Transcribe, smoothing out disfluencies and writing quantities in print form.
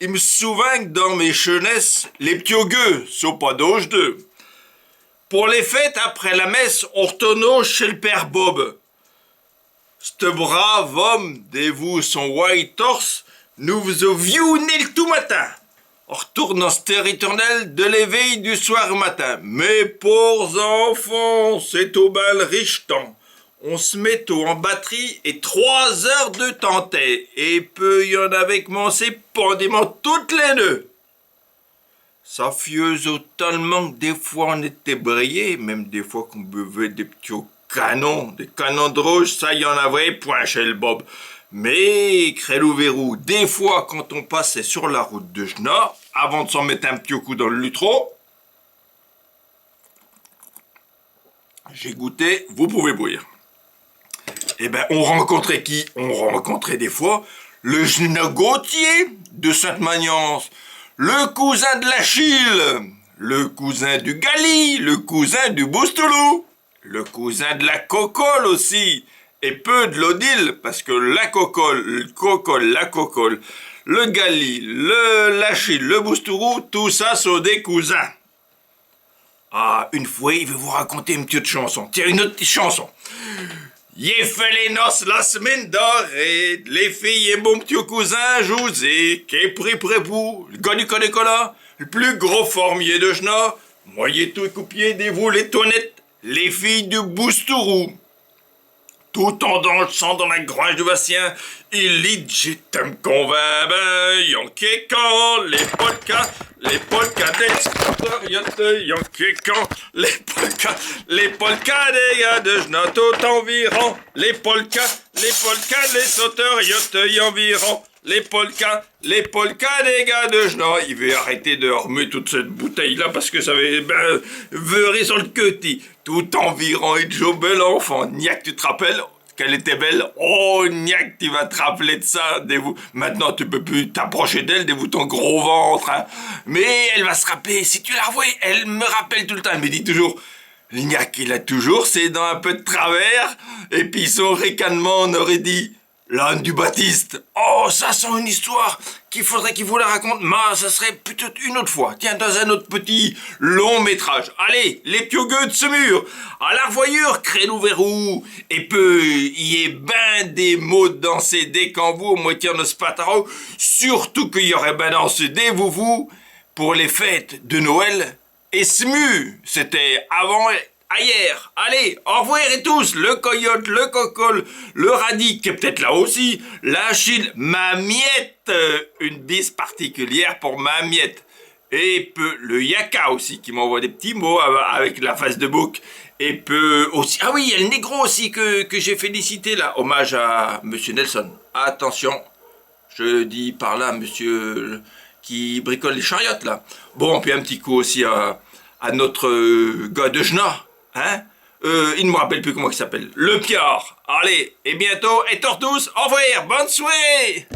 Il me souvient que dans mes jeunesses, les petits gueux sont pas d'âge d'eux. Pour les fêtes, après la messe, on retourne chez le père Bob. Ce brave homme, dévoué son white torse, nous a vieux né le tout matin. On retourne dans ce territorial de l'éveil du soir au matin. Mes pauvres enfants, c'est au bal riche temps. On se met tout en batterie et 3 heures de tentait. Et peu y en avait commencé pendant toutes les nœuds. Ça fieuse tellement que des fois on était brillés, même des fois qu'on buvait des petits canons, des canons de rouge, ça y en avait point chez le Bob. Mais, crélou verrou, des fois quand on passait sur la route de Genat, avant de s'en mettre un petit coup dans le lutro, j'ai goûté, vous pouvez bouillir. Eh ben, on rencontrait qui? On rencontrait des fois le Genat Gauthier de Sainte-Magnance, le cousin de l'Achille, le cousin du Gali, le cousin du Boustoulou, le cousin de la Cocole aussi, et peu de l'Odile, parce que la Cocole, la Cocole, le Gali, l'Achille, le Boustoulou, tout ça sont des cousins. Ah, une fois, il veut vous raconter une petite chanson. Tiens, une autre petite chanson. J'ai fait les noces la semaine dorée, les filles et mon petit cousin José, qui est pris près vous, le gars du Conécola, le plus gros formier de Genat, moi y est tout coupier des vous les tonnettes, les filles du Boustourou. Tout en dansant dans la grange de Bastien, il lit je t'aime convainc, Yankee quand les polkas d'exportations, Yankee quand les polkas des gars de Genat tout environ, les polkas des sauteurs environ, les polkas des gars de Genat. Il veut arrêter de remuer toute cette bouteille-là parce que ça veut sur le queuti. Tout environ et Joe bel enfant. Niac, tu te rappelles qu'elle était belle? Oh, Niac, tu vas te rappeler de ça. Maintenant, tu peux plus t'approcher d'elle, dévou ton gros ventre. Hein. Mais elle va se rappeler. Si tu la revois, elle me rappelle tout le temps. Elle me dit toujours... Niac, il a toujours ses dents un peu de travers. Et puis son ricanement, on aurait dit... L'âne du Baptiste. Oh, ça sent une histoire qu'il faudrait qu'il vous la raconte. Mais ça serait peut-être une autre fois. Tiens, dans un autre petit long métrage. Allez, les piogueux de ce mur. À la revoyure, créneau verrou. Et peu, y est ben des mots dansés dès qu'en vous, moitié de spataro. Surtout qu'il y aurait ben dansé des vous pour les fêtes de Noël. Et smu, c'était avant... Hier, allez, au revoir et tous, le coyote, le cocole, le radis, qui est peut-être là aussi, l'Achille, ma miette, une bise particulière pour ma miette, et peu le yaka aussi, qui m'envoie des petits mots avec la face de bouc, et peu aussi, ah oui, il y a le négro aussi que j'ai félicité là, hommage à Monsieur Nelson. Attention, je dis par là Monsieur qui bricole les chariotes là. Bon, puis un petit coup aussi à notre gars de Genat. Hein? Il ne me rappelle plus comment il s'appelle. Le Piard. Allez, et bientôt, et tous, au revoir, bonne soirée!